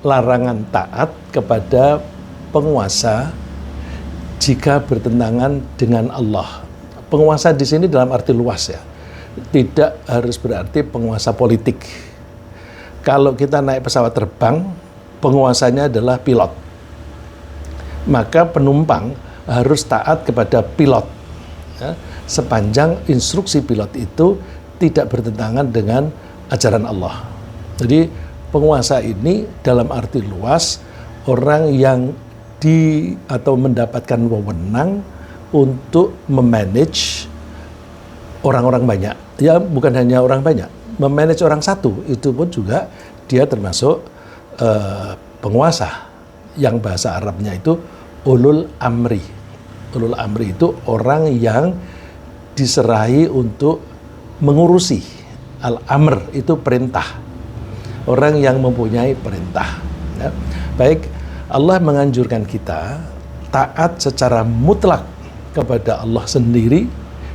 larangan taat kepada penguasa jika bertentangan dengan Allah. Penguasa di sini dalam arti luas ya. Tidak harus berarti penguasa politik. Kalau kita naik pesawat terbang, penguasanya adalah pilot. Maka penumpang harus taat kepada pilot. Ya, sepanjang instruksi pilot itu tidak bertentangan dengan ajaran Allah. Jadi penguasa ini dalam arti luas orang yang atau mendapatkan wewenang untuk memanage orang-orang banyak. Ya bukan hanya orang banyak, memanage orang satu itu pun juga dia termasuk penguasa. Yang bahasa Arabnya itu ulul amri. Ulul amri itu orang yang diserahi untuk mengurusi. Al-amr itu perintah. Orang yang mempunyai perintah. Ya. Baik, Allah menganjurkan kita taat secara mutlak kepada Allah sendiri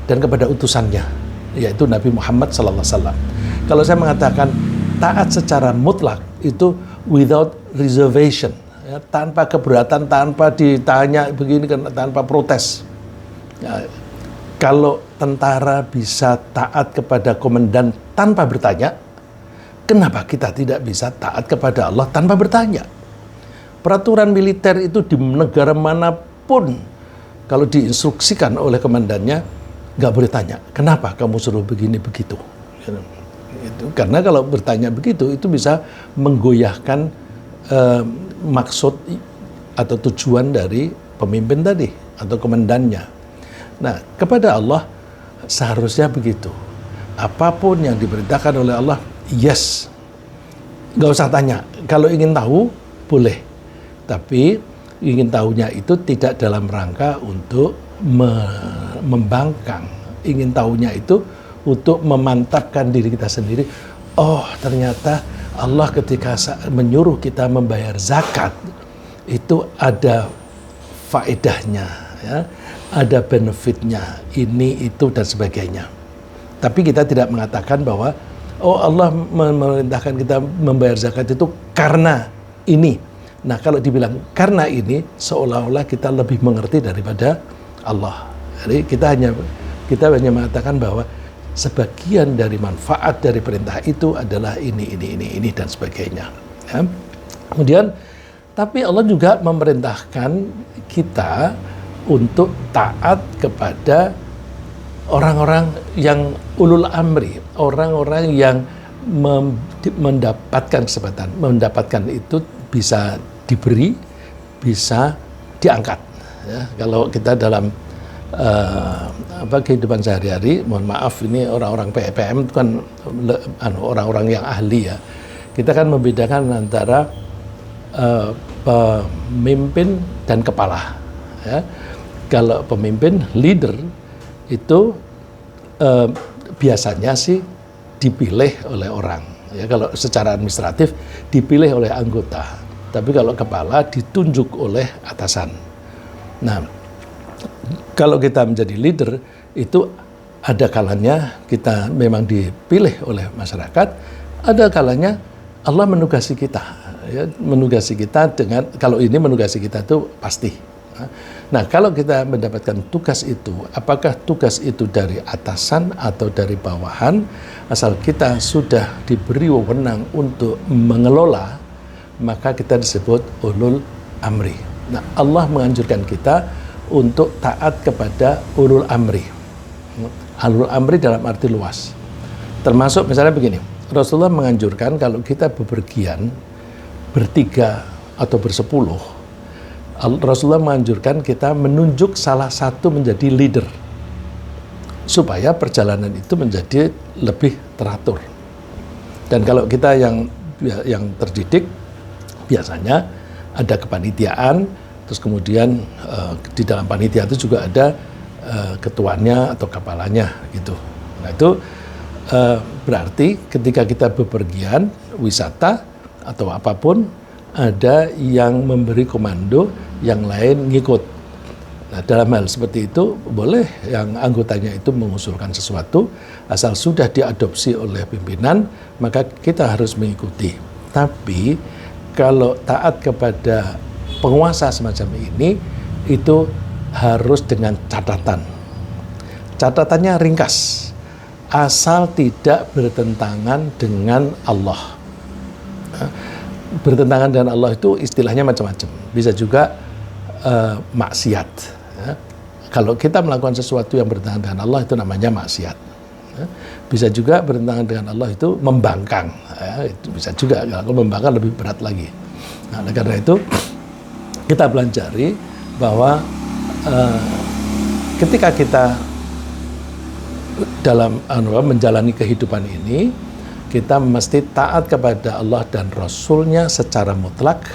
dan kepada utusannya, yaitu Nabi Muhammad SAW. Kalau saya mengatakan taat secara mutlak itu without reservation, ya, tanpa keberatan, tanpa ditanya begini, tanpa protes. Ya, kalau tentara bisa taat kepada komandan tanpa bertanya, kenapa kita tidak bisa taat kepada Allah tanpa bertanya? Peraturan militer itu di negara manapun, kalau diinstruksikan oleh komandannya, nggak boleh tanya, kenapa kamu suruh begini begitu? Karena kalau bertanya begitu, itu bisa menggoyahkan maksud atau tujuan dari pemimpin tadi atau komandannya. Nah, kepada Allah seharusnya begitu. Apapun yang diperintahkan oleh Allah, yes. Nggak usah tanya. Kalau ingin tahu, boleh. Tapi ingin tahunya itu tidak dalam rangka untuk membangkang. Ingin tahunya itu untuk memantapkan diri kita sendiri. Oh, ternyata Allah ketika menyuruh kita membayar zakat itu ada faedahnya, ya, ada benefitnya, ini, itu, dan sebagainya. Tapi kita tidak mengatakan bahwa oh Allah memerintahkan kita membayar zakat itu karena ini. Nah, kalau dibilang karena ini, seolah-olah kita lebih mengerti daripada Allah. Jadi kita hanya mengatakan bahwa sebagian dari manfaat dari perintah itu adalah ini, dan sebagainya. Ya. Kemudian, tapi Allah juga memerintahkan kita untuk taat kepada orang-orang yang ulul amri, orang-orang yang mendapatkan kesempatan, mendapatkan itu bisa diberi, bisa diangkat. Ya, kalau kita dalam kehidupan sehari-hari, mohon maaf ini orang-orang PPM itu kan orang-orang yang ahli ya. Kita kan membedakan antara pemimpin dan kepala. Ya. Kalau pemimpin, leader itu biasanya sih dipilih oleh orang. Ya, kalau secara administratif dipilih oleh anggota. Tapi kalau kepala ditunjuk oleh atasan. Nah, kalau kita menjadi leader, itu ada kalanya kita memang dipilih oleh masyarakat, ada kalanya Allah menugasi kita. Ya, menugasi kita dengan, kalau ini menugasi kita itu pasti. Nah, kalau kita mendapatkan tugas itu, apakah tugas itu dari atasan atau dari bawahan, asal kita sudah diberi wewenang untuk mengelola, maka kita disebut ulul amri. Nah, Allah menganjurkan kita untuk taat kepada ulul amri. Ulul amri dalam arti luas. Termasuk misalnya begini, Rasulullah menganjurkan kalau kita bepergian bertiga atau bersepuluh, Rasulullah menganjurkan kita menunjuk salah satu menjadi leader supaya perjalanan itu menjadi lebih teratur. Dan kalau kita yang terdidik, biasanya ada kepanitiaan, terus kemudian di dalam panitia itu juga ada ketuanya atau kepalanya gitu. Nah itu berarti ketika kita bepergian, wisata atau apapun, ada yang memberi komando, yang lain ngikut. Nah dalam hal seperti itu boleh yang anggotanya itu mengusulkan sesuatu, asal sudah diadopsi oleh pimpinan, maka kita harus mengikuti. Tapi kalau taat kepada penguasa semacam ini itu harus dengan catatan. Catatannya ringkas, asal tidak bertentangan dengan Allah. Bertentangan dengan Allah itu istilahnya macam-macam. Bisa juga maksiat. Kalau kita melakukan sesuatu yang bertentangan dengan Allah itu namanya maksiat. Bisa juga bertentangan dengan Allah itu membangkang. Itu bisa juga. Kalau membangkang lebih berat lagi. Nah, karena itu kita pelajari bahwa ketika kita dalam menjalani kehidupan ini, kita mesti taat kepada Allah dan Rasul-Nya secara mutlak,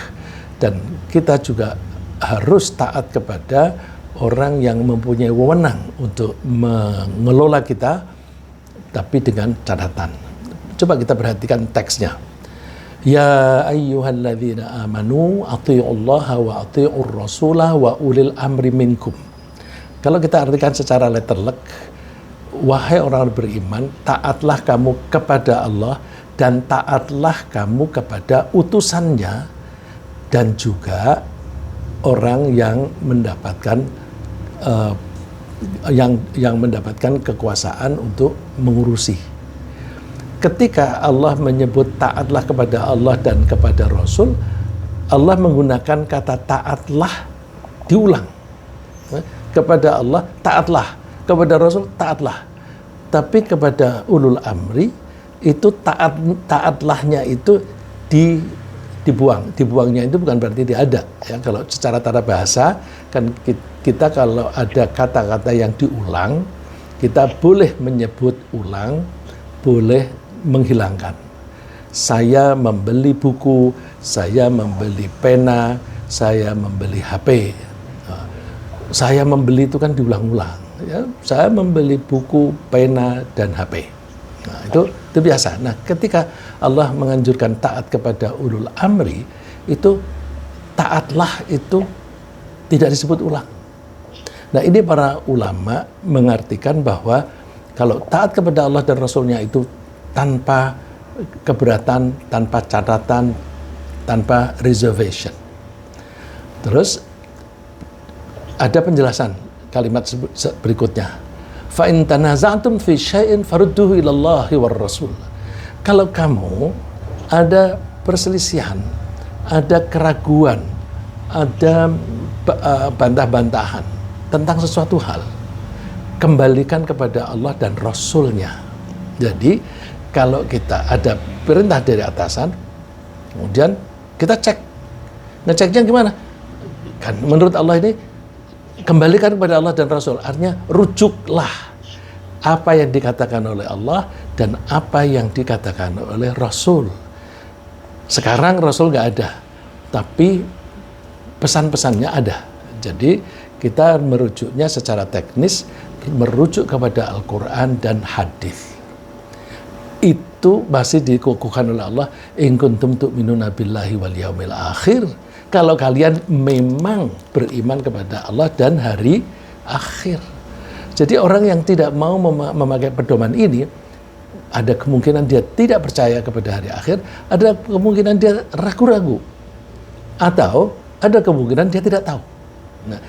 dan kita juga harus taat kepada orang yang mempunyai wewenang untuk mengelola kita, tapi dengan catatan. Coba kita perhatikan teksnya. Ya ayyuhalladzina amanu athi'ullaha wa athi'ur rasulah wa ulil amri minkum. Kalau kita artikan secara letterlek, wahai orang beriman, taatlah kamu kepada Allah dan taatlah kamu kepada utusannya dan juga orang yang mendapatkan yang mendapatkan kekuasaan untuk mengurusi. Ketika Allah menyebut taatlah kepada Allah dan kepada Rasul, Allah menggunakan kata taatlah diulang. Kepada Allah taatlah, kepada Rasul taatlah. Tapi kepada ulul amri itu taatlahnya itu dibuang. Dibuangnya itu bukan berarti tidak ada. Ya, kalau secara tata bahasa kan kita kalau ada kata-kata yang diulang, kita boleh menyebut ulang, boleh menghilangkan. Saya membeli buku, saya membeli pena, saya membeli HP. Saya membeli itu kan diulang-ulang. Ya, saya membeli buku, pena, dan HP. Nah, itu biasa. Nah, ketika Allah menganjurkan taat kepada ulul amri, itu taatlah itu tidak disebut ulang. Nah, ini para ulama mengartikan bahwa kalau taat kepada Allah dan Rasul-Nya itu tanpa keberatan, tanpa catatan, tanpa reservation. Terus ada penjelasan kalimat berikutnya. Fa in tanaza'tum fi syai'in farudduhu ila Allahi war Rasul. Kalau kamu ada perselisihan, ada keraguan, ada bantah-bantahan tentang sesuatu hal, kembalikan kepada Allah dan Rasul-Nya. Jadi kalau kita ada perintah dari atasan, kemudian kita cek. Ngeceknya gimana? Kan menurut Allah ini kembalikan kepada Allah dan Rasul. Artinya rujuklah apa yang dikatakan oleh Allah dan apa yang dikatakan oleh Rasul. Sekarang Rasul nggak ada, tapi pesan-pesannya ada. Jadi kita merujuknya secara teknis, merujuk kepada Al-Quran dan hadis. Itu masih dikukuhkan oleh Allah, in kuntum tu'minuna billahi wal yaumil akhir. Kalau kalian memang beriman kepada Allah dan hari akhir. Jadi orang yang tidak mau memakai pedoman ini, ada kemungkinan dia tidak percaya kepada hari akhir, ada kemungkinan dia ragu-ragu, atau ada kemungkinan dia tidak tahu. Nah,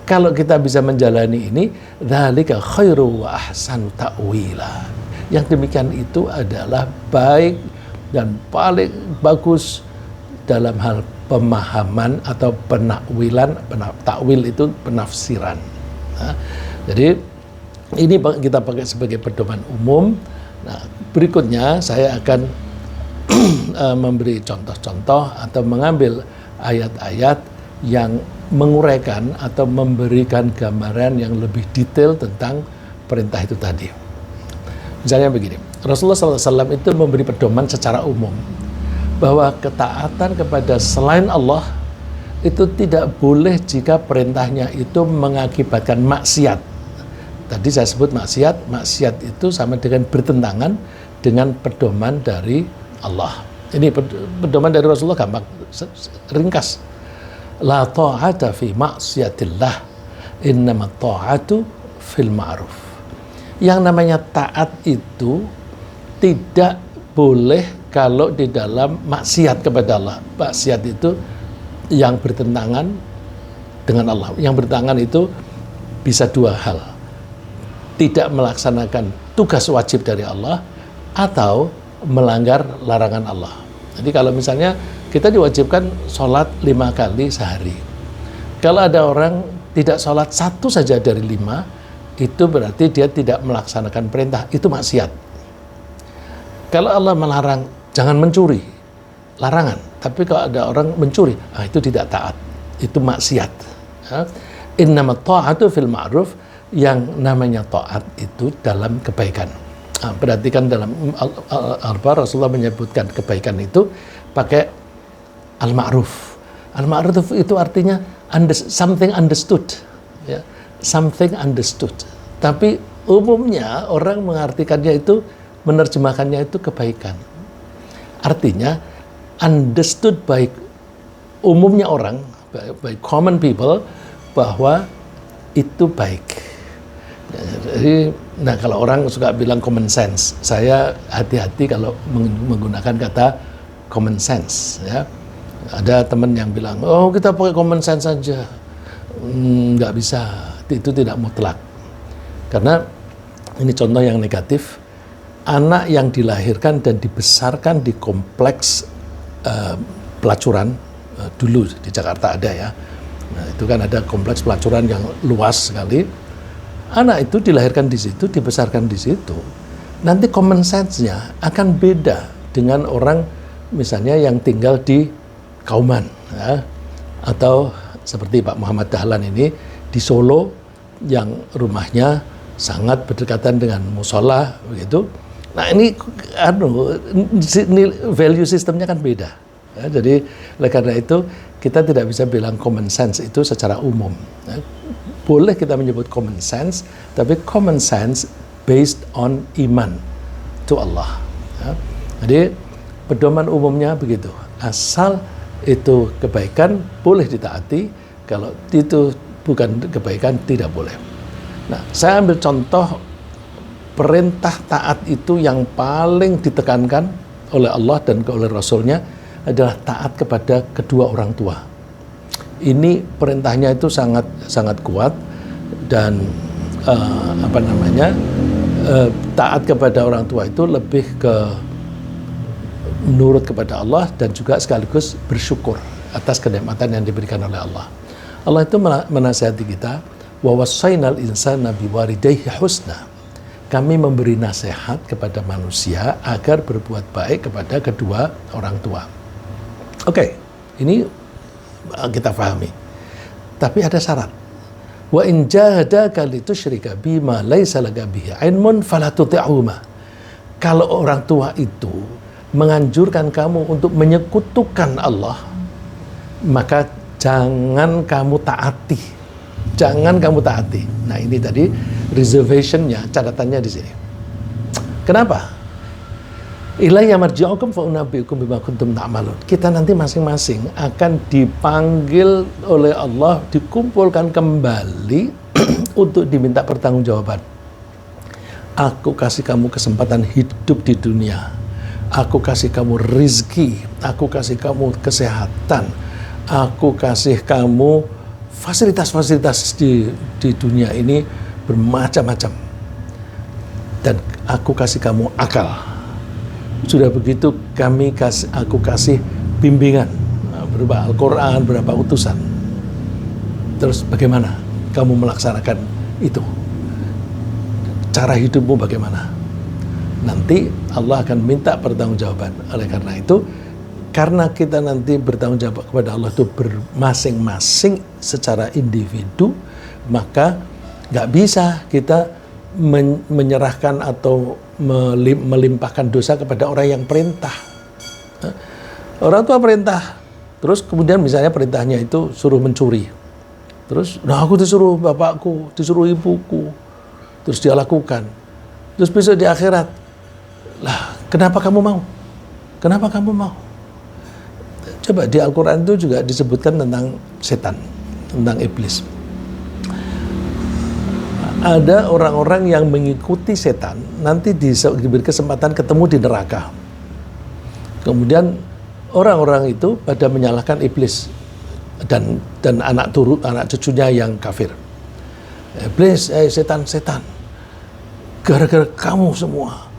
kalau kita bisa menjalani ini, dzalika khairu wa ahsanu ta'wila. Yang demikian itu adalah baik dan paling bagus dalam hal pemahaman atau penakwilan. Takwil itu penafsiran. Nah, jadi ini kita pakai sebagai pedoman umum. Nah, berikutnya saya akan memberi contoh-contoh atau mengambil ayat-ayat yang menguraikan atau memberikan gambaran yang lebih detail tentang perintah itu tadi. Misalnya begini, Rasulullah SAW itu memberi pedoman secara umum bahwa ketaatan kepada selain Allah itu tidak boleh jika perintahnya itu mengakibatkan maksiat. Tadi saya sebut maksiat itu sama dengan bertentangan dengan pedoman dari Allah. Ini pedoman dari Rasulullah gampang, ringkas. La ta'ata fi maksiatillah, innama ta'atu fil ma'ruf. Yang namanya taat itu tidak boleh kalau di dalam maksiat kepada Allah. Maksiat itu yang bertentangan dengan Allah. Yang bertentangan itu bisa dua hal. Tidak melaksanakan tugas wajib dari Allah atau melanggar larangan Allah. Jadi kalau misalnya kita diwajibkan sholat 5 kali sehari. Kalau ada orang tidak sholat 1 saja dari 5, itu berarti dia tidak melaksanakan perintah. Itu maksiat. Kalau Allah melarang, jangan mencuri. Larangan. Tapi kalau ada orang mencuri, itu tidak taat. Itu maksiat. Innamat ta'atu fil ma'ruf. Yang namanya taat itu dalam kebaikan. Berarti kan dalam Rasulullah menyebutkan kebaikan itu pakai al-ma'ruf. Al-ma'ruf itu artinya something understood, ya, something understood. Tapi umumnya orang mengartikannya itu, menerjemahkannya itu kebaikan. Artinya understood by umumnya orang, by common people, bahwa itu baik. Jadi, nah kalau orang suka bilang common sense, saya hati-hati kalau menggunakan kata common sense, ya. Ada teman yang bilang, oh kita pakai common sense saja. Nggak bisa, itu tidak mutlak. Karena ini contoh yang negatif, anak yang dilahirkan dan dibesarkan di kompleks pelacuran, dulu di Jakarta ada ya. Nah, itu kan ada kompleks pelacuran yang luas sekali. Anak itu dilahirkan di situ, dibesarkan di situ. Nanti common sense-nya akan beda dengan orang misalnya yang tinggal di Kauman, ya, atau seperti Pak Muhammad Dahlan ini di Solo yang rumahnya sangat berdekatan dengan musola begitu. Nah ini value sistemnya kan beda, ya, jadi oleh karena itu kita tidak bisa bilang common sense itu secara umum, ya. Boleh kita menyebut common sense, tapi common sense based on iman to Allah, ya. Jadi pedoman umumnya begitu, asal itu kebaikan boleh ditaati, kalau itu bukan kebaikan tidak boleh. Nah, saya ambil contoh perintah taat itu yang paling ditekankan oleh Allah dan oleh Rasulnya adalah taat kepada kedua orang tua. Ini perintahnya itu sangat sangat kuat dan taat kepada orang tua itu lebih ke menurut kepada Allah dan juga sekaligus bersyukur atas kenikmatan yang diberikan oleh Allah. Allah itu menasihati kita, wa wassaynal insana biwalidayhi husna. Kami memberi nasihat kepada manusia agar berbuat baik kepada kedua orang tua. Oke, ini kita pahami. Tapi ada syarat. Wa in jahadaka litusyrika bima laisa laka bihi ilmun fala tuti'huma. Kalau orang tua itu menganjurkan kamu untuk menyekutukan Allah, maka jangan kamu taati. Jangan kamu taati. Nah ini tadi reservationnya, catatannya di sini. Kenapa? Ilayya marji'ukum fa unabbi'ukum bima kuntum ta'malun. Kita nanti masing-masing akan dipanggil oleh Allah, dikumpulkan kembali untuk diminta pertanggungjawaban. Aku kasih kamu kesempatan hidup di dunia. Aku kasih kamu rizki, aku kasih kamu kesehatan, aku kasih kamu fasilitas-fasilitas di dunia ini bermacam-macam. Dan aku kasih kamu akal. Sudah begitu aku kasih bimbingan berupa Al-Quran, berupa utusan. Terus bagaimana kamu melaksanakan itu? Cara hidupmu bagaimana? Nanti Allah akan minta pertanggungjawaban. Oleh karena itu, karena kita nanti bertanggung jawab kepada Allah itu masing-masing secara individu, maka nggak bisa kita menyerahkan atau melimpahkan dosa kepada orang yang perintah. Orang tua perintah, terus kemudian misalnya perintahnya itu suruh mencuri. Terus, nah aku disuruh bapakku, disuruh ibuku, terus dia lakukan. Terus besok di akhirat, lah kenapa kamu mau? Kenapa kamu mau? Coba di Al-Quran itu juga disebutkan tentang setan, tentang iblis. Ada orang-orang yang mengikuti setan, nanti diberi kesempatan ketemu di neraka. Kemudian orang-orang itu pada menyalahkan iblis dan anak cucunya yang kafir. Iblis, setan, gara-gara kamu semua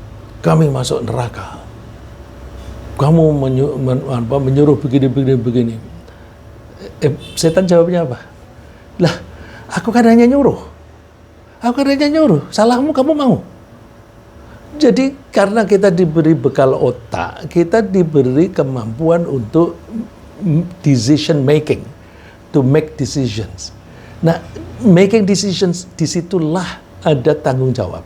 kami masuk neraka. Kamu menyuruh begini. Setan jawabnya apa? Lah, aku kan hanya nyuruh. Salahmu kamu mau. Jadi karena kita diberi bekal otak, kita diberi kemampuan untuk decision making, to make decisions. Nah, making decisions, disitulah ada tanggung jawab.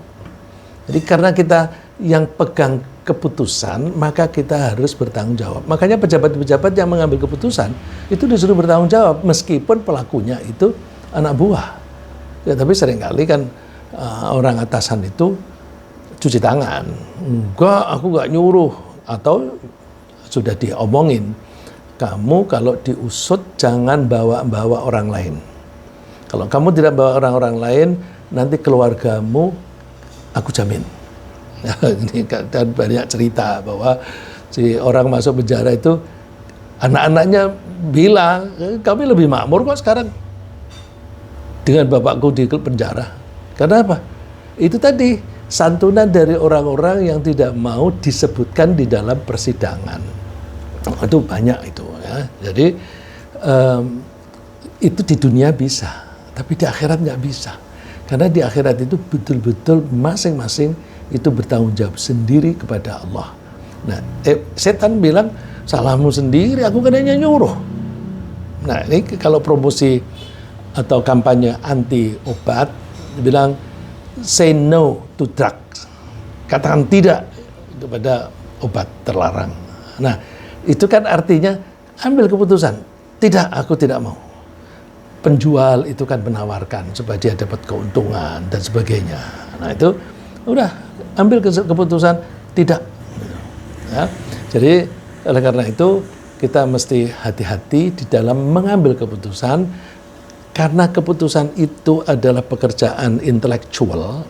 Jadi karena kita yang pegang keputusan, maka kita harus bertanggung jawab. Makanya pejabat-pejabat yang mengambil keputusan itu disuruh bertanggung jawab, meskipun pelakunya itu anak buah. Ya, tapi seringkali kan orang atasan itu cuci tangan. Enggak, aku enggak nyuruh. Atau sudah diomongin, kamu kalau diusut jangan bawa-bawa orang lain. Kalau kamu tidak bawa orang-orang lain, nanti keluargamu aku jamin. Ini kan banyak cerita bahwa si orang masuk penjara itu anak-anaknya bilang, kami lebih makmur kok sekarang dengan bapakku di penjara. Karena apa? Itu tadi santunan dari orang-orang yang tidak mau disebutkan di dalam persidangan. Itu banyak itu ya. Jadi itu di dunia bisa, tapi di akhirat nggak bisa. Karena di akhirat itu betul-betul masing-masing itu bertanggung jawab sendiri kepada Allah. Nah, setan bilang, salahmu sendiri, aku kan hanya nyuruh. Nah, ini kalau promosi atau kampanye anti obat, bilang say no to drugs, katakan tidak kepada obat terlarang. Nah, itu kan artinya ambil keputusan, tidak, aku tidak mau. Penjual itu kan menawarkan supaya dia dapat keuntungan dan sebagainya. Nah, itu udah ambil keputusan tidak. Ya. Jadi oleh karena itu kita mesti hati-hati di dalam mengambil keputusan. Karena keputusan itu adalah pekerjaan intelektual,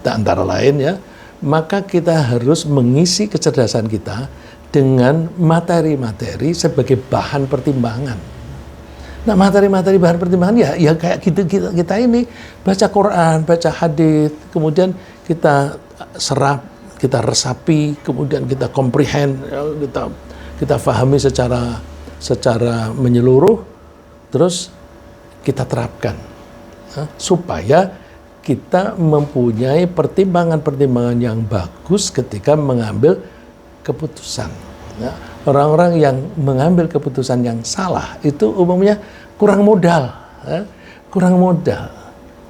antara lain ya, maka kita harus mengisi kecerdasan kita dengan materi-materi sebagai bahan pertimbangan. Nah, materi-materi bahan pertimbangan ya kayak kita ini baca Quran, baca hadis, kemudian kita serap, kita resapi, kemudian kita comprehend, kita fahami secara menyeluruh, terus kita terapkan supaya kita mempunyai pertimbangan-pertimbangan yang bagus ketika mengambil keputusan. Orang-orang yang mengambil keputusan yang salah itu umumnya kurang modal, kurang modal.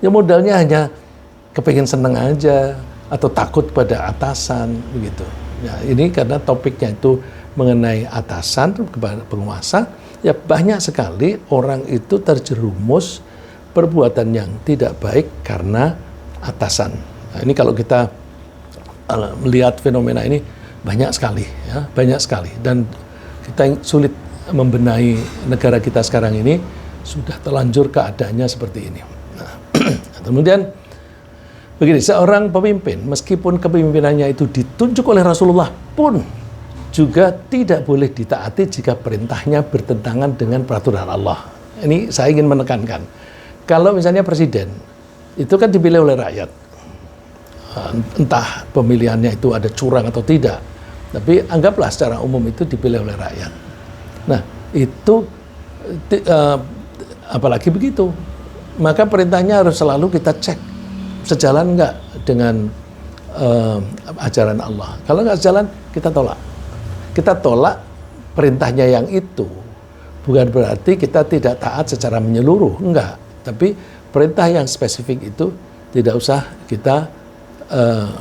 Ya modalnya hanya kepingin seneng aja atau takut pada atasan begitu. Ya, ini karena topiknya itu mengenai atasan kepada penguasa. Ya banyak sekali orang itu terjerumus perbuatan yang tidak baik karena atasan. Nah, ini kalau kita melihat fenomena ini banyak sekali, ya, banyak sekali. Dan kita sulit membenahi negara kita sekarang ini, sudah terlanjur keadaannya seperti ini. Nah, kemudian begini, seorang pemimpin meskipun kepemimpinannya itu ditunjuk oleh Rasulullah pun juga tidak boleh ditaati jika perintahnya bertentangan dengan peraturan Allah. Ini saya ingin menekankan. Kalau misalnya presiden, itu kan dipilih oleh rakyat. Entah pemilihannya itu ada curang atau tidak. Tapi anggaplah secara umum itu dipilih oleh rakyat. Nah, itu apalagi begitu. Maka perintahnya harus selalu kita cek. Sejalan enggak dengan ajaran Allah. Kalau enggak sejalan, kita tolak. Kita tolak perintahnya yang itu. Bukan berarti kita tidak taat secara menyeluruh, enggak. Tapi perintah yang spesifik itu tidak usah kita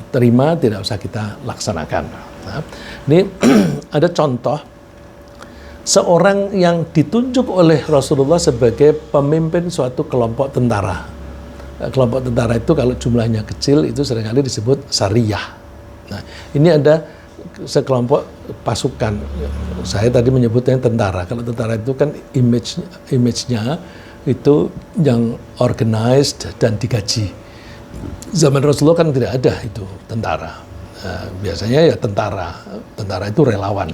terima, tidak usah kita laksanakan. Nah, ini ada contoh seorang yang ditunjuk oleh Rasulullah sebagai pemimpin suatu kelompok tentara. Kelompok tentara itu kalau jumlahnya kecil itu seringkali disebut sariyah. Nah, ini ada sekelompok pasukan. Saya tadi menyebutnya tentara. Kalau tentara itu kan image-nya itu yang organized dan digaji. Zaman Rasulullah kan tidak ada itu tentara. Biasanya ya tentara itu relawan.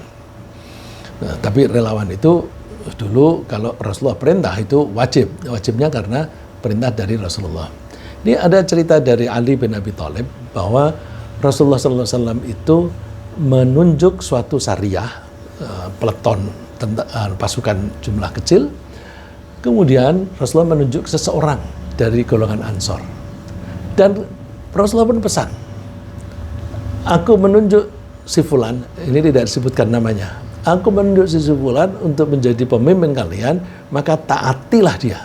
Nah, tapi relawan itu dulu kalau Rasulullah perintah itu wajibnya karena perintah dari Rasulullah. Ini ada cerita dari Ali bin Abi Thalib bahwa Rasulullah SAW itu menunjuk suatu syariah, peleton pasukan jumlah kecil, kemudian Rasulullah menunjuk seseorang dari golongan Ansor. Dan Rasulullah pun pesan, aku menunjuk si Fulan, ini tidak disebutkan namanya, aku menunjuk si Fulan untuk menjadi pemimpin kalian, maka taatilah dia.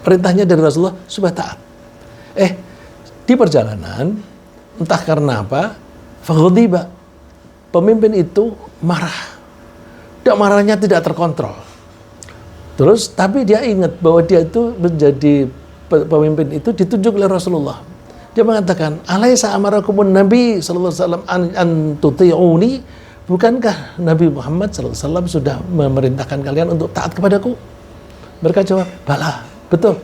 Perintahnya dari Rasulullah supaya taat. Di perjalanan, entah karena apa, faghdiba, pemimpin itu marah. Dan marahnya tidak terkontrol. Terus, tapi dia ingat bahwa dia itu menjadi pemimpin itu ditunjuk oleh Rasulullah. Dia mengatakan, alaisa amarakumun Nabi sallallahu alaihi wasallam an tuti'uni? Bukankah Nabi Muhammad sallallahu alaihi wasallam sudah memerintahkan kalian untuk taat kepadaku? Mereka jawab, bala, betul.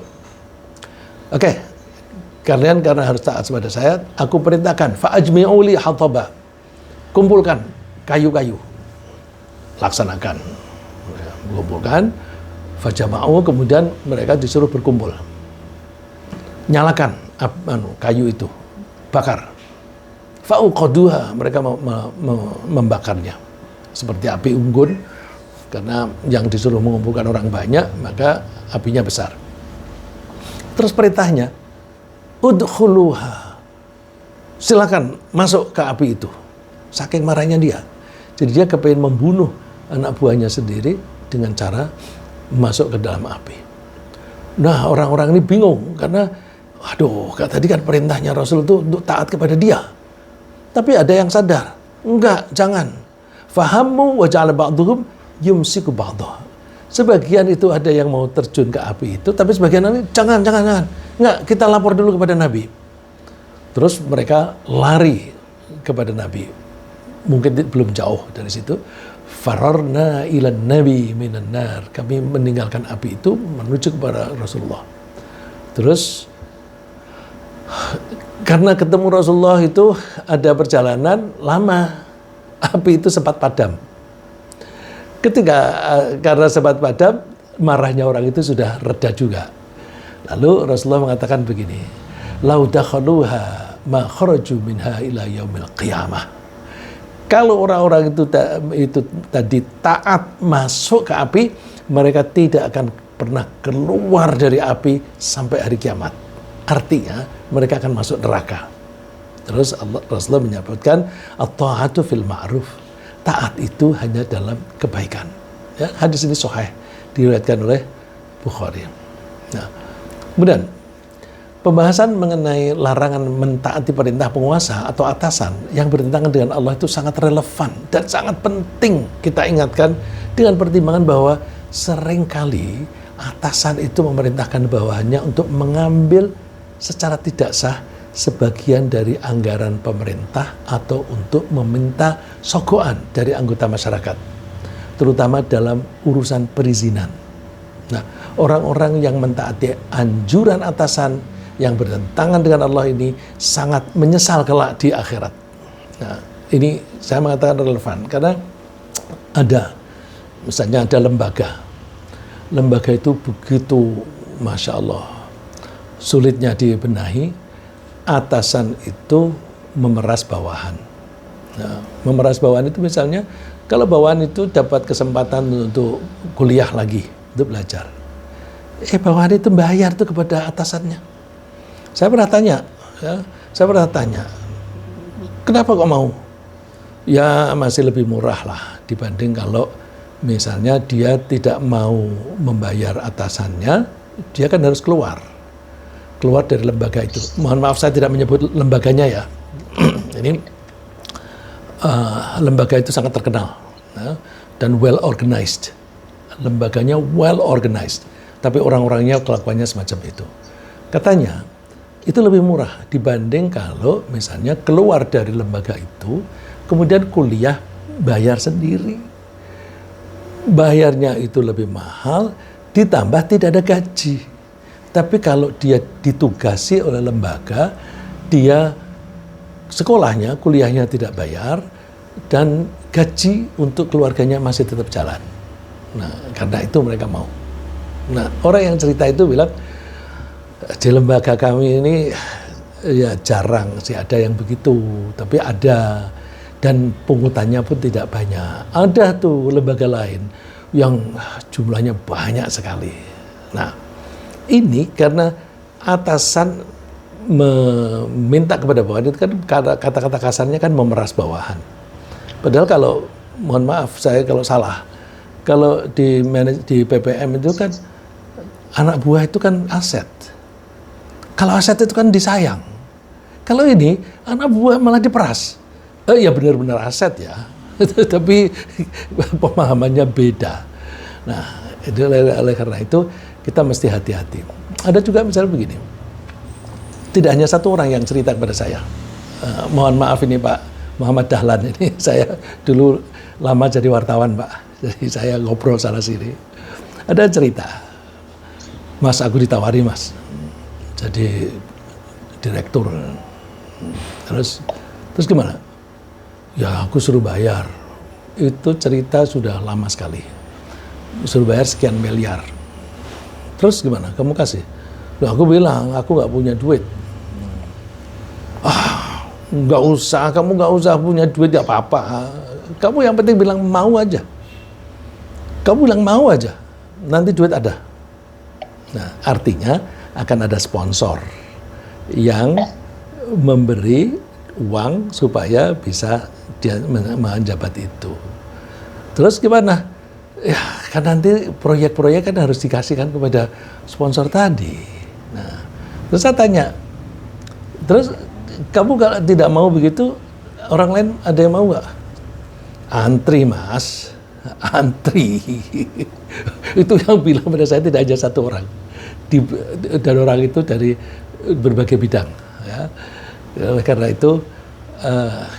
Oke. Kalian karena harus taat kepada saya, aku perintahkan fa'ajmi'u li hataba. Kumpulkan kayu-kayu. Laksanakan. Kumpulkan, fajama'u, kemudian mereka disuruh berkumpul. Nyalakan kayu itu, bakar. Fa'uqaduha, mereka membakarnya. Seperti api unggun, karena yang disuruh mengumpulkan orang banyak, maka apinya besar. Terus perintahnya, udkhuluha, silakan masuk ke api itu. Saking marahnya dia. Jadi dia kepingin membunuh anak buahnya sendiri dengan cara masuk ke dalam api. Nah, orang-orang ini bingung karena tadi kan perintahnya Rasul itu untuk taat kepada dia. Tapi ada yang sadar, enggak, jangan. Fahammu wa ja'ala ba'dhum yumsiku ba'dha. Sebagian itu ada yang mau terjun ke api itu, tapi sebagian lain jangan. Enggak, kita lapor dulu kepada Nabi. Terus mereka lari kepada Nabi. Mungkin belum jauh dari situ. Fararna ilan Nabi minan nar. Kami meninggalkan api itu menuju kepada Rasulullah. Terus karena ketemu Rasulullah itu ada perjalanan lama, api itu sempat padam. Karena sempat padam, marahnya orang itu sudah reda juga. Lalu Rasulullah mengatakan begini, lau dakhaluha ma kharaju minha ila yaumil qiyamah. Kalau orang-orang itu tadi taat masuk ke api, mereka tidak akan pernah keluar dari api sampai hari kiamat. Artinya mereka akan masuk neraka. Terus Rasulullah menyebutkan at-ta'atu fil ma'ruf. Taat itu hanya dalam kebaikan. Ya, hadis ini sahih, diriwayatkan oleh Bukhari. Nah, kemudian pembahasan mengenai larangan mentaati perintah penguasa atau atasan yang bertentangan dengan Allah itu sangat relevan dan sangat penting kita ingatkan dengan pertimbangan bahwa seringkali atasan itu memerintahkan bawahannya untuk mengambil secara tidak sah sebagian dari anggaran pemerintah atau untuk meminta sogokan dari anggota masyarakat, terutama dalam urusan perizinan. Nah, orang-orang yang mentaati anjuran atasan yang bertentangan dengan Allah ini sangat menyesal kelak di akhirat. Nah, ini saya mengatakan relevan karena misalnya ada lembaga itu begitu, Masya Allah, sulitnya dibenahi. Atasan itu memeras bawahan. Nah, memeras bawahan itu misalnya kalau bawahan itu dapat kesempatan untuk kuliah lagi, untuk belajar. Bawahan itu bayar tuh kepada atasannya. Saya pernah tanya, kenapa kok mau? Ya masih lebih murah lah dibanding kalau misalnya dia tidak mau membayar atasannya, dia kan harus keluar dari lembaga itu. Mohon maaf saya tidak menyebut lembaganya ya. Ini lembaga itu sangat terkenal dan well organized. Lembaganya well organized, tapi orang-orangnya kelakuannya semacam itu. Katanya itu lebih murah dibanding kalau misalnya keluar dari lembaga itu, kemudian kuliah bayar sendiri. Bayarnya itu lebih mahal, ditambah tidak ada gaji. Tapi kalau dia ditugasi oleh lembaga, dia sekolahnya, kuliahnya tidak bayar, dan gaji untuk keluarganya masih tetap jalan. Nah, karena itu mereka mau. Nah, orang yang cerita itu bilang, di lembaga kami ini ya jarang sih ada yang begitu, tapi ada, dan pungutannya pun tidak banyak. Ada tuh lembaga lain yang jumlahnya banyak sekali. Nah, ini karena atasan meminta kepada bawahan, itu kan kata-kata kasarnya kan memeras bawahan. Padahal kalau, mohon maaf saya kalau salah, kalau di PPM itu kan anak buah itu kan aset. Kalau aset itu kan disayang. Kalau ini anak buah malah diperas. Ya benar-benar aset ya, tapi pemahamannya beda. Nah, oleh karena itu kita mesti hati-hati. Ada juga misalnya begini, tidak hanya satu orang yang cerita kepada saya. Mohon maaf ini Pak Muhammad Dahlan, ini saya dulu lama jadi wartawan Pak, jadi saya ngobrol sana sini. Ada cerita, Mas aku ditawari Mas, jadi direktur. Terus gimana? Ya aku suruh bayar. Itu cerita sudah lama sekali. Suruh bayar sekian miliar. Terus gimana? Kamu kasih? Loh, aku bilang aku nggak punya duit. Nggak usah, kamu nggak usah punya duit ya apa-apa. Kamu yang penting bilang mau aja. Kamu bilang mau aja. Nanti duit ada. Nah, artinya akan ada sponsor yang memberi uang supaya bisa dia menjabat itu. Terus gimana? Ya kan nanti proyek-proyek kan harus dikasihkan kepada sponsor tadi. Nah, terus saya tanya, terus kamu kalau tidak mau begitu, orang lain ada yang mau nggak? Antri Mas, antri. Itu yang bilang pada saya tidak hanya satu orang. Dan orang itu dari berbagai bidang. Ya. Karena itu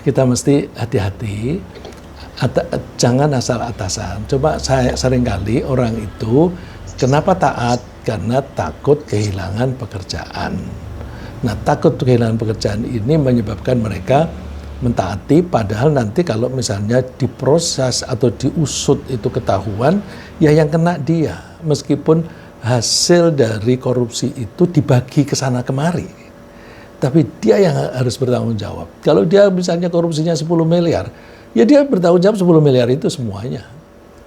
kita mesti hati-hati, jangan asal atasan. Coba saya seringkali orang itu kenapa taat? Karena takut kehilangan pekerjaan. Nah, takut kehilangan pekerjaan ini menyebabkan mereka mentaati, padahal nanti kalau misalnya diproses atau diusut itu ketahuan, ya yang kena dia, meskipun hasil dari korupsi itu dibagi ke sana kemari. Tapi dia yang harus bertanggung jawab. Kalau dia misalnya korupsinya 10 miliar, ya dia bertanggung jawab 10 miliar itu semuanya.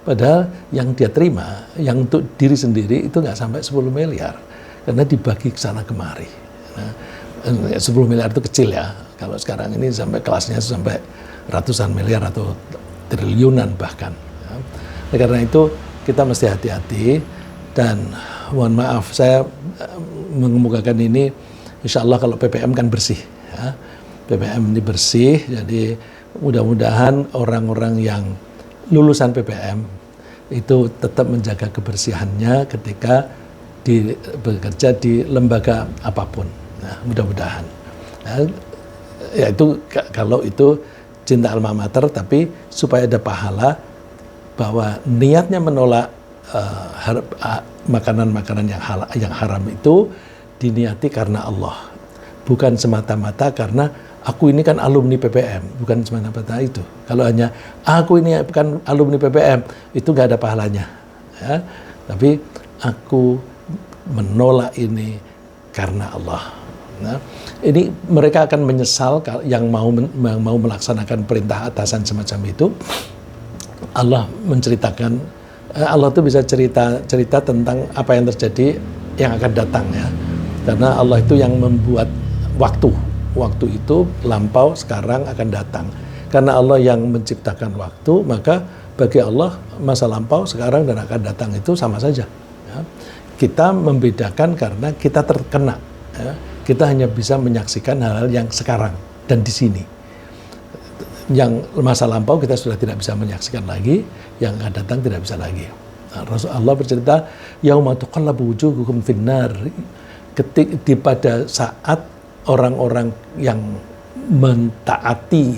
Padahal yang dia terima, yang untuk diri sendiri itu nggak sampai 10 miliar. Karena dibagi ke sana kemari. Nah, 10 miliar itu kecil ya. Kalau sekarang ini sampai kelasnya sampai ratusan miliar atau triliunan bahkan. Ya. Karena itu kita mesti hati-hati. Dan mohon maaf, saya mengemukakan ini, insya Allah kalau PPM kan bersih, ya. PPM ini bersih, jadi mudah-mudahan orang-orang yang lulusan PPM itu tetap menjaga kebersihannya ketika bekerja di lembaga apapun. Nah, mudah-mudahan. Nah, ya itu kalau itu cinta alma mater, tapi supaya ada pahala bahwa niatnya menolak makanan-makanan yang haram itu diniati karena Allah, bukan semata-mata karena aku ini kan alumni PPM, bukan semata-mata itu. Kalau hanya aku ini bukan alumni PPM, itu nggak ada pahalanya, ya. Tapi aku menolak ini karena Allah. Nah, ini mereka akan menyesal yang mau melaksanakan perintah atasan semacam itu. Allah menceritakan, Allah tuh bisa cerita tentang apa yang terjadi yang akan datang ya. Karena Allah itu yang membuat waktu itu lampau, sekarang akan datang. Karena Allah yang menciptakan waktu, maka bagi Allah masa lampau, sekarang dan akan datang itu sama saja. Ya. Kita membedakan karena kita terkena. Ya. Kita hanya bisa menyaksikan hal-hal yang sekarang dan di sini. Yang masa lampau kita sudah tidak bisa menyaksikan lagi, yang akan datang tidak bisa lagi. Nah, Rasulullah bercerita, yauma tuqallabu wujuhukum finnar. Pada saat orang-orang yang mentaati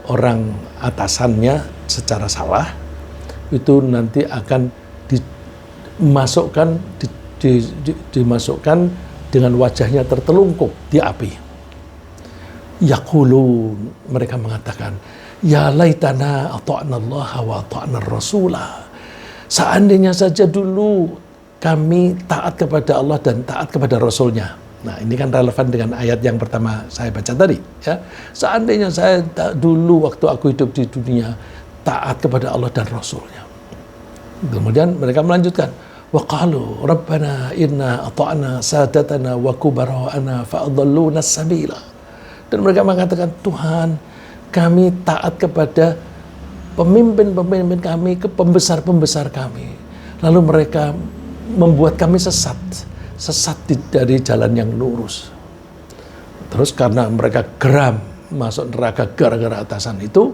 orang atasannya secara salah, itu nanti akan dimasukkan dengan wajahnya tertelungkup di api. Yaqulun, mereka mengatakan, ya laitana ata'na Allah wa ata'na Rasulah. Seandainya saja dulu kami taat kepada Allah dan taat kepada Rasulnya. Nah, ini kan relevan dengan ayat yang pertama saya baca tadi, ya. Seandainya saya dulu waktu aku hidup di dunia taat kepada Allah dan Rasulnya. Kemudian mereka melanjutkan, wa qalu rabbana inna ata'na sadatana wa kubara'ana fa'adalluna sabila. Dan mereka mengatakan, Tuhan, kami taat kepada pemimpin-pemimpin kami, ke pembesar-pembesar kami. Lalu mereka membuat kami sesat dari jalan yang lurus. Terus karena mereka geram masuk neraka gara-gara atasan itu,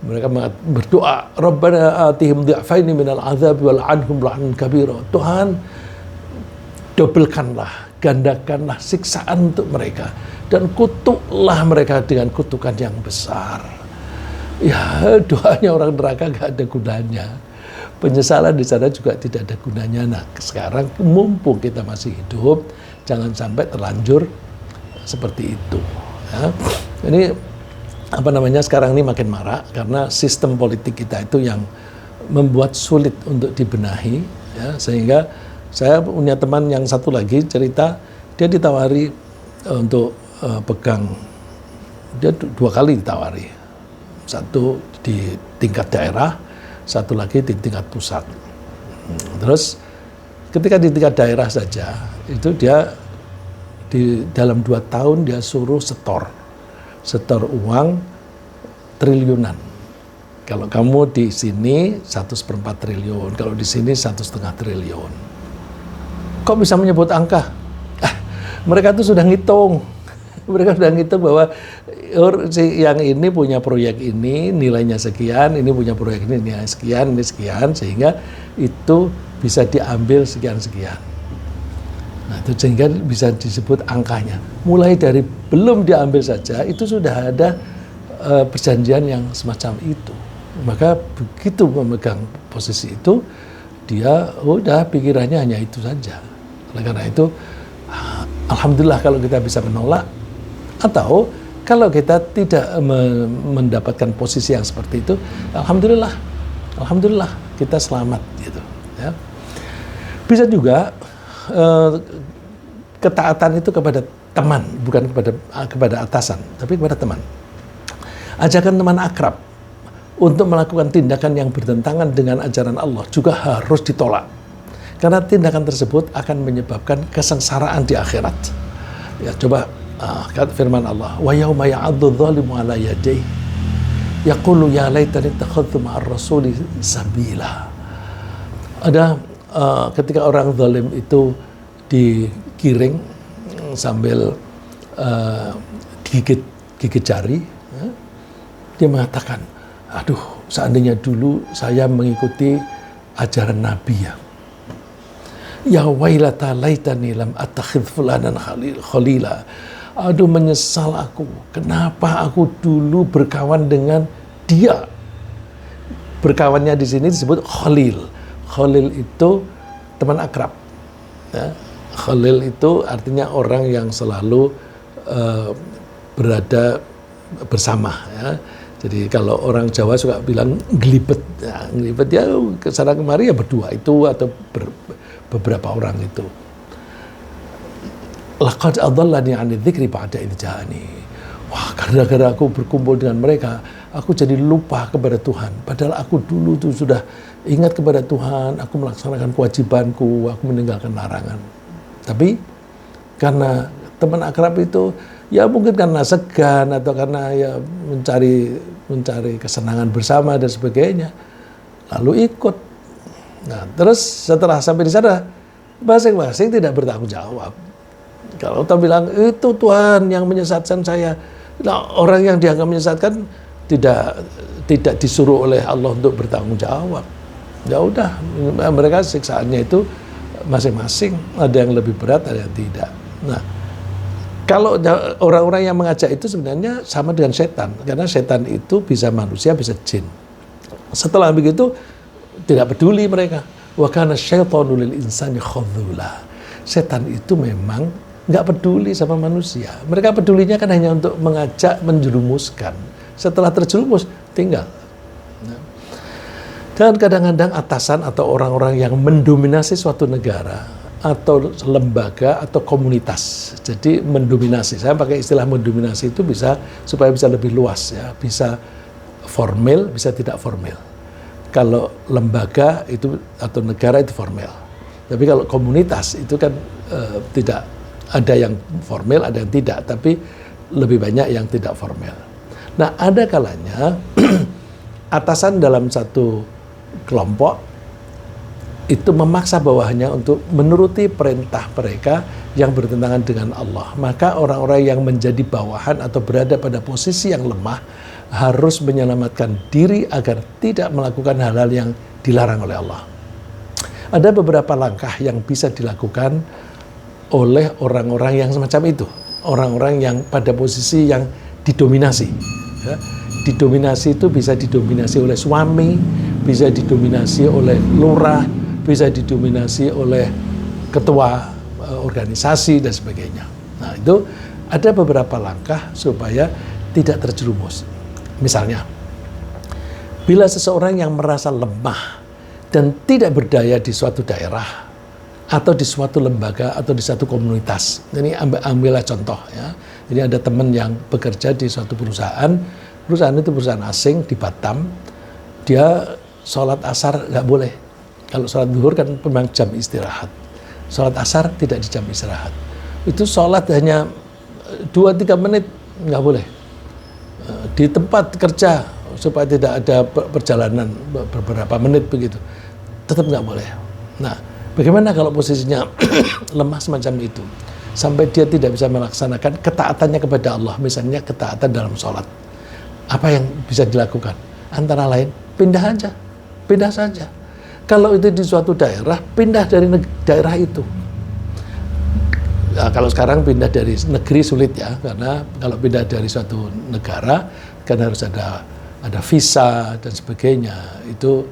mereka berdoa, Rabbana atihim dhi'faini minal azab wal anhum la'nan kabira. Tuhan, dobelkanlah, gandakanlah siksaan untuk mereka dan kutuklah mereka dengan kutukan yang besar. Ya, doanya orang neraka gak ada gunanya. Penyesalan di sana juga tidak ada gunanya. Nah, sekarang mumpung kita masih hidup, jangan sampai terlanjur seperti itu. Ya. Ini sekarang ini makin marak karena sistem politik kita itu yang membuat sulit untuk dibenahi, ya, sehingga saya punya teman yang satu lagi cerita, dia ditawari untuk pegang, dia 2 kali ditawari, satu di tingkat daerah, satu lagi di tingkat pusat. Terus ketika di tingkat daerah saja itu dia di dalam 2 tahun dia suruh setor uang triliunan. Kalau kamu di sini 1/4 triliun, kalau di sini 1,5 triliun. Kok bisa menyebut angka? Mereka tuh sudah ngitung. Mereka sudah ngitung bahwa yang ini punya proyek ini nilainya sekian, ini punya proyek ini nilainya sekian, ini sekian, sehingga itu bisa diambil sekian-sekian. Nah, itu sehingga bisa disebut angkanya. Mulai dari belum diambil saja, itu sudah ada perjanjian yang semacam itu. Maka begitu memegang posisi itu, dia udah pikirannya hanya itu saja. Oleh karena itu, alhamdulillah kalau kita bisa menolak, atau kalau kita tidak mendapatkan posisi yang seperti itu, alhamdulillah kita selamat gitu. Ya. Bisa juga ketaatan itu kepada teman, bukan kepada atasan, tapi kepada teman. Ajakan teman akrab untuk melakukan tindakan yang bertentangan dengan ajaran Allah juga harus ditolak. Karena tindakan tersebut akan menyebabkan kesengsaraan di akhirat. Ya, coba firman Allah, wa yauma ya'addu dzalimu 'ala yadayhi yaqulu ya laitani ittakhadhtu ma'ar rasuli sabila. Ada ketika orang zalim itu digiring sambil gigit jari, ya, dia mengatakan, aduh, seandainya dulu saya mengikuti ajaran Nabi ya. Ya wailata laitani lam attakhidh fulanan khalila. Aduh, menyesal aku. Kenapa aku dulu berkawan dengan dia? Berkawannya di sini disebut khalil. Khalil itu teman akrab. Ya. Khalil itu artinya orang yang selalu berada bersama. Ya. Jadi kalau orang Jawa suka bilang ngelibet. Ya, ngelibet ya kesana kemari ya berdua itu atau beberapa orang itu. Laqad adallani 'ani dzikri ba'da idh ja'ani. Wah, gara-gara aku berkumpul dengan mereka, aku jadi lupa kepada Tuhan. Padahal aku dulu tuh sudah ingat kepada Tuhan, aku melaksanakan kewajibanku, aku meninggalkan larangan. Tapi karena teman akrab itu ya mungkin karena segan atau karena ya mencari kesenangan bersama dan sebagainya, lalu ikut. Nah, terus setelah sampai di sana, masing-masing tidak bertanggung jawab. Kalau kita bilang itu Tuhan yang menyesatkan saya, nah, orang yang dianggap menyesatkan tidak disuruh oleh Allah untuk bertanggung jawab. Ya udah, mereka siksaannya itu masing-masing, ada yang lebih berat, ada yang tidak. Nah, kalau orang-orang yang mengajak itu sebenarnya sama dengan setan, karena setan itu bisa manusia, bisa jin. Setelah begitu tidak peduli mereka. Wa kana syaitanu lil insani khadzula. Setan itu memang nggak peduli sama manusia. Mereka pedulinya kan hanya untuk mengajak menjerumuskan. Setelah terjerumus, tinggal. Dan kadang-kadang atasan atau orang-orang yang mendominasi suatu negara atau lembaga atau komunitas. Jadi mendominasi. Saya pakai istilah mendominasi itu bisa supaya bisa lebih luas ya, bisa formal, bisa tidak formal. Kalau lembaga itu atau negara itu formal. Tapi kalau komunitas itu kan tidak ada yang formal, ada yang tidak, tapi lebih banyak yang tidak formal. Nah, ada kalanya atasan dalam satu kelompok itu memaksa bawahannya untuk menuruti perintah mereka yang bertentangan dengan Allah. Maka orang-orang yang menjadi bawahan atau berada pada posisi yang lemah harus menyelamatkan diri agar tidak melakukan hal-hal yang dilarang oleh Allah. Ada beberapa langkah yang bisa dilakukan oleh orang-orang yang semacam itu. Orang-orang yang pada posisi yang didominasi. Ya. Didominasi itu bisa didominasi oleh suami, bisa didominasi oleh lurah, bisa didominasi oleh ketua organisasi dan sebagainya. Nah, itu ada beberapa langkah supaya tidak terjerumus. Misalnya, bila seseorang yang merasa lemah dan tidak berdaya di suatu daerah atau di suatu lembaga atau di suatu komunitas. Ini ambillah contoh ya. Ini ada teman yang bekerja di suatu perusahaan itu perusahaan asing di Batam. Dia sholat asar nggak boleh. Kalau sholat zuhur kan memang jam istirahat. Sholat asar tidak di jam istirahat. Itu sholat hanya 2-3 menit nggak boleh. Di tempat kerja supaya tidak ada perjalanan beberapa menit begitu, tetap nggak boleh. Nah, bagaimana kalau posisinya lemah semacam itu, sampai dia tidak bisa melaksanakan ketaatannya kepada Allah, misalnya ketaatan dalam sholat. Apa yang bisa dilakukan? Antara lain, pindah saja. Kalau itu di suatu daerah, pindah dari daerah itu. Nah, kalau sekarang pindah dari negeri sulit ya, karena kalau pindah dari suatu negara kan harus ada visa dan sebagainya, itu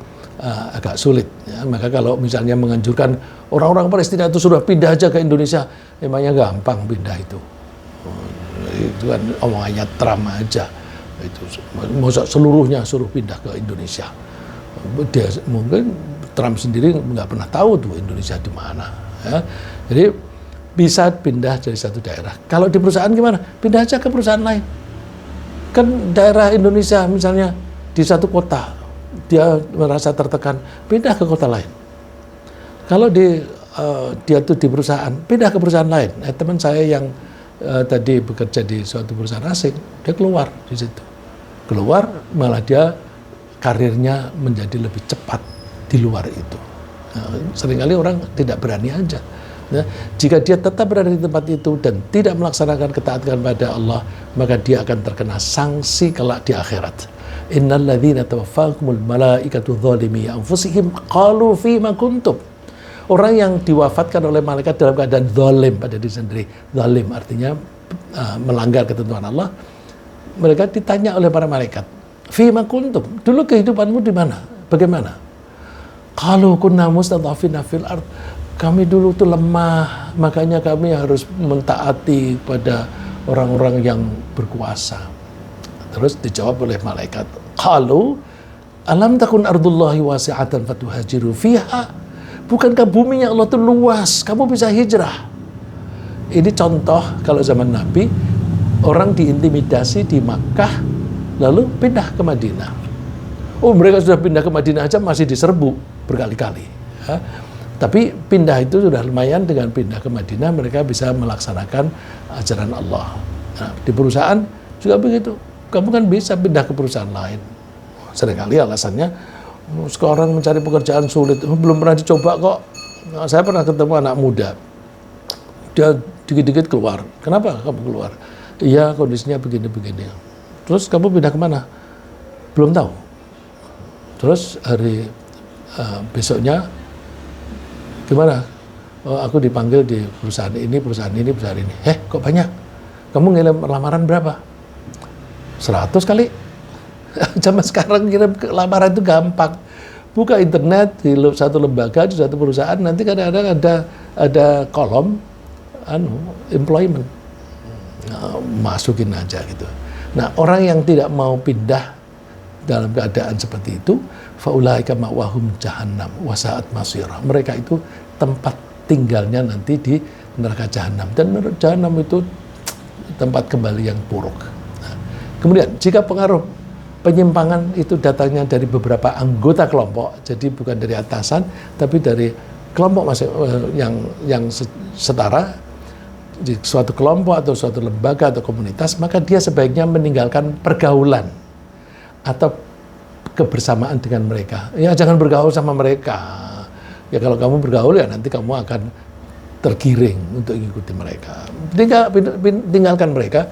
agak sulit ya. Maka kalau misalnya menganjurkan orang-orang Palestina itu sudah pindah aja ke Indonesia, emangnya gampang pindah itu. Itu kan omongannya Trump aja. Itu masa seluruhnya suruh pindah ke Indonesia. Dia mungkin Trump sendiri nggak pernah tahu tuh Indonesia di mana ya. Jadi bisa pindah dari satu daerah. Kalau di perusahaan gimana? Pindah aja ke perusahaan lain. Kan daerah Indonesia misalnya di satu kota, dia merasa tertekan, pindah ke kota lain. Kalau dia tuh di perusahaan, pindah ke perusahaan lain. Teman saya yang tadi bekerja di suatu perusahaan asing, dia keluar di situ. Keluar, malah dia karirnya menjadi lebih cepat di luar itu. Nah, seringkali orang tidak berani aja. Ya, jika dia tetap berada di tempat itu dan tidak melaksanakan ketaatan pada Allah, maka dia akan terkena sanksi kelak di akhirat. Innal ladzina tawaffahumul malaikatu dzalimi anfusihim qalu fima kuntum. Orang yang diwafatkan oleh malaikat dalam keadaan zalim pada diri sendiri. Zalim artinya melanggar ketentuan Allah. Mereka ditanya oleh para malaikat, fima kuntum, dulu kehidupanmu di mana? Bagaimana? Qalu kunna mustadhafina fil ard. Kami dulu tuh lemah, makanya kami harus mentaati pada orang-orang yang berkuasa. Terus dijawab oleh malaikat, qalu alam takun ardullahi wasi'atan fatuhajiru fiha. Bukankah buminya Allah itu luas, kamu bisa hijrah. Ini contoh kalau zaman Nabi, orang diintimidasi di Makkah, lalu pindah ke Madinah. Oh, mereka sudah pindah ke Madinah aja masih diserbu berkali-kali. Ya. Tapi pindah itu sudah lumayan, dengan pindah ke Madinah mereka bisa melaksanakan ajaran Allah. Nah, di perusahaan juga begitu. Kamu kan bisa pindah ke perusahaan lain. Seringkali alasannya, sekarang mencari pekerjaan sulit, belum pernah dicoba kok. Nah, saya pernah ketemu anak muda, dia dikit-dikit keluar. Kenapa kamu keluar? Iya, kondisinya begini-begini. Terus kamu pindah kemana? Belum tahu. Terus hari besoknya, gimana? Oh, aku dipanggil di perusahaan ini, perusahaan ini, perusahaan ini. Kok banyak? Kamu ngirim lamaran berapa? 100 kali. Zaman sekarang kirim lamaran itu gampang. Buka internet di satu lembaga, di satu perusahaan, nanti kadang-kadang ada kolom employment. Nah, masukin aja gitu. Nah, orang yang tidak mau pindah dalam keadaan seperti itu, faulaika ma'wahum jahannam wa sa'at masirah. Mereka itu tempat tinggalnya nanti di neraka jahanam, dan neraka jahanam itu tempat kembali yang buruk. Nah, kemudian jika pengaruh penyimpangan itu datangnya dari beberapa anggota kelompok, jadi bukan dari atasan, tapi dari kelompok yang setara, di suatu kelompok atau suatu lembaga atau komunitas, maka dia sebaiknya meninggalkan pergaulan atau kebersamaan dengan mereka. Ya, jangan bergaul sama mereka. Ya, kalau kamu bergaul ya nanti kamu akan tergiring untuk mengikuti mereka. Tinggalkan mereka,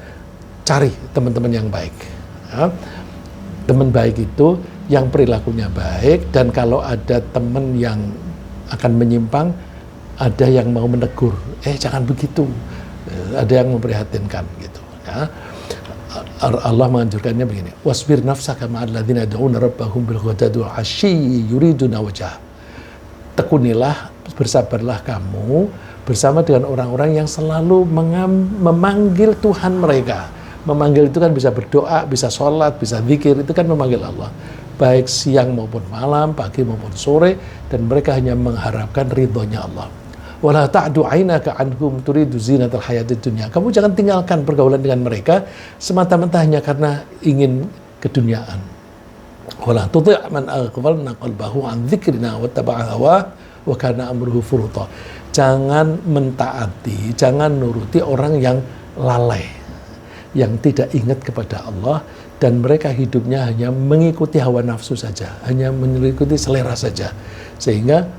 cari teman-teman yang baik. Ya. Teman baik itu yang perilakunya baik, dan kalau ada teman yang akan menyimpang, ada yang mau menegur, jangan begitu, ada yang memprihatinkan gitu. Ya. Allah menganjurkannya begini, wasbir nafsaka ma'al ladzina yad'una rabbahum bil ghadati wal 'ashyi yuriduna wajhah. Tekunilah, bersabarlah kamu bersama dengan orang-orang yang selalu memanggil Tuhan mereka. Memanggil itu kan bisa berdoa, bisa sholat, bisa zikir, itu kan memanggil Allah. Baik siang maupun malam, pagi maupun sore, dan mereka hanya mengharapkan ridhonya Allah. Wala ta'du 'ainaka 'anhum turidu zinatal hayatid dunya. Kamu jangan tinggalkan pergaulan dengan mereka semata-mata hanya karena ingin keduniaan. Wala tuti' man aghfalna qalbahu 'an dzikrina wattaba'a hawa wa kana amruhu furuta. Jangan mentaati, jangan nuruti orang yang lalai, yang tidak ingat kepada Allah, dan mereka hidupnya hanya mengikuti hawa nafsu saja, hanya mengikuti selera saja, sehingga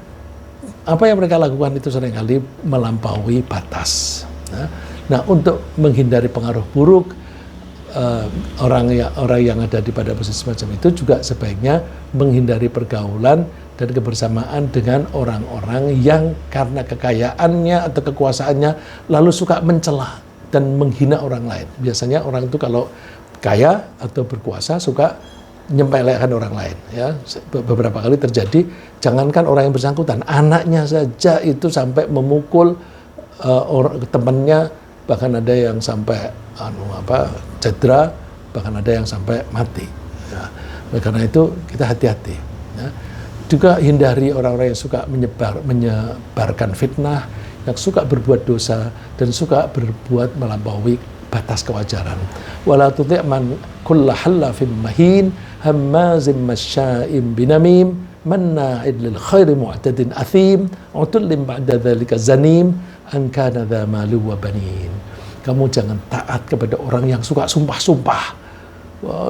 apa yang mereka lakukan itu seringkali melampaui batas. Nah, untuk menghindari pengaruh buruk orang yang ada di pada posisi semacam itu, juga sebaiknya menghindari pergaulan dan kebersamaan dengan orang-orang yang karena kekayaannya atau kekuasaannya lalu suka mencela dan menghina orang lain. Biasanya orang itu kalau kaya atau berkuasa suka nyempelekan orang lain, ya. Beberapa kali terjadi, jangankan orang yang bersangkutan, anaknya saja itu sampai memukul temannya, bahkan ada yang sampai cedera, bahkan ada yang sampai mati. Ya. Karena itu kita hati-hati. Ya. Juga hindari orang-orang yang suka menyebarkan fitnah, yang suka berbuat dosa dan suka berbuat melampaui batas kewajaran. Wala tuti' man kulla hallafin mahin hammazim masya'im binamim manna'id lil khairi mu'tadin athim utullim ba'da dzalika zanim an kana dza mali wa banin. Kamu jangan taat kepada orang yang suka sumpah-sumpah.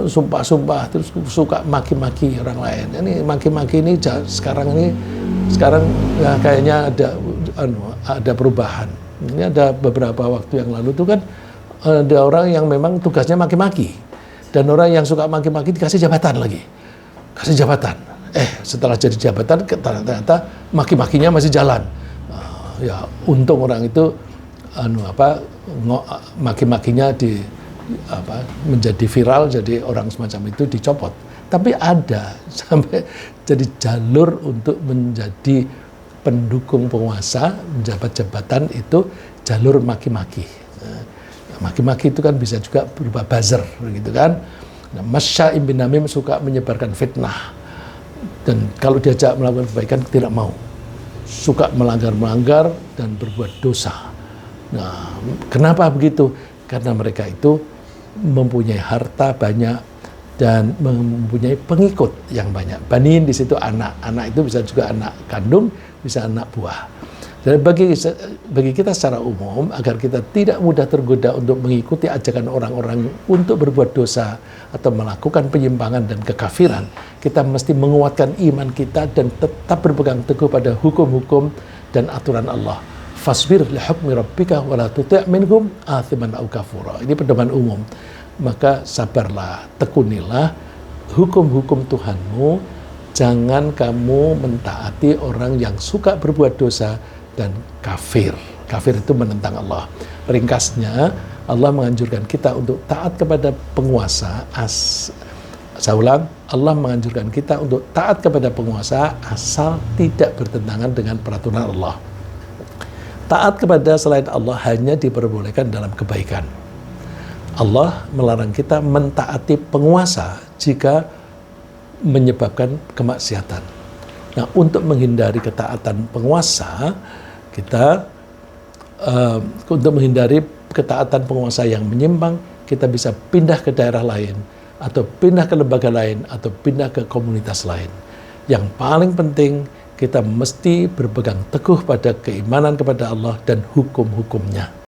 Sumpah-sumpah terus suka maki-maki orang lain. Ini maki-maki ini sekarang ya, kayaknya ada perubahan. Ini ada beberapa waktu yang lalu itu kan ada orang yang memang tugasnya maki-maki, dan orang yang suka maki-maki dikasih jabatan lagi, kasih jabatan. Setelah jadi jabatan ternyata maki-makinya masih jalan. Ya untung orang itu maki-makinya menjadi viral, jadi orang semacam itu dicopot. Tapi ada sampai jadi jalur untuk menjadi pendukung penguasa, menjabat jabatan itu jalur maki-maki. Maki-maki itu kan bisa juga berupa buzzer, gitu kan. Nah, masya'im bin namim suka menyebarkan fitnah, dan kalau diajak melakukan kebaikan tidak mau, suka melanggar dan berbuat dosa. Nah, kenapa begitu? Karena mereka itu mempunyai harta banyak dan mempunyai pengikut yang banyak. Banin di situ anak itu bisa juga anak kandung, bisa anak buah. Dan bagi kita secara umum, agar kita tidak mudah tergoda untuk mengikuti ajakan orang-orang untuk berbuat dosa atau melakukan penyimpangan dan kekafiran, kita mesti menguatkan iman kita dan tetap berpegang teguh pada hukum-hukum dan aturan Allah. Fasbir li hukmi rabbika wa la tuti' minhum athiman aw kafura. Ini pedoman umum. Maka sabarlah, tekunilah hukum-hukum Tuhanmu. Jangan kamu mentaati orang yang suka berbuat dosa dan kafir. Kafir itu menentang Allah. Ringkasnya, Allah menganjurkan kita untuk taat kepada penguasa. Saya ulang, Allah menganjurkan kita untuk taat kepada penguasa asal tidak bertentangan dengan peraturan Allah. taat kepada selain Allah hanya diperbolehkan dalam kebaikan. Allah melarang kita mentaati penguasa jika menyebabkan kemaksiatan. Nah, untuk menghindari ketaatan penguasa, untuk menghindari ketaatan penguasa yang menyimpang, kita bisa pindah ke daerah lain, atau pindah ke lembaga lain, atau pindah ke komunitas lain. Yang paling penting, kita mesti berpegang teguh pada keimanan kepada Allah dan hukum-hukumnya.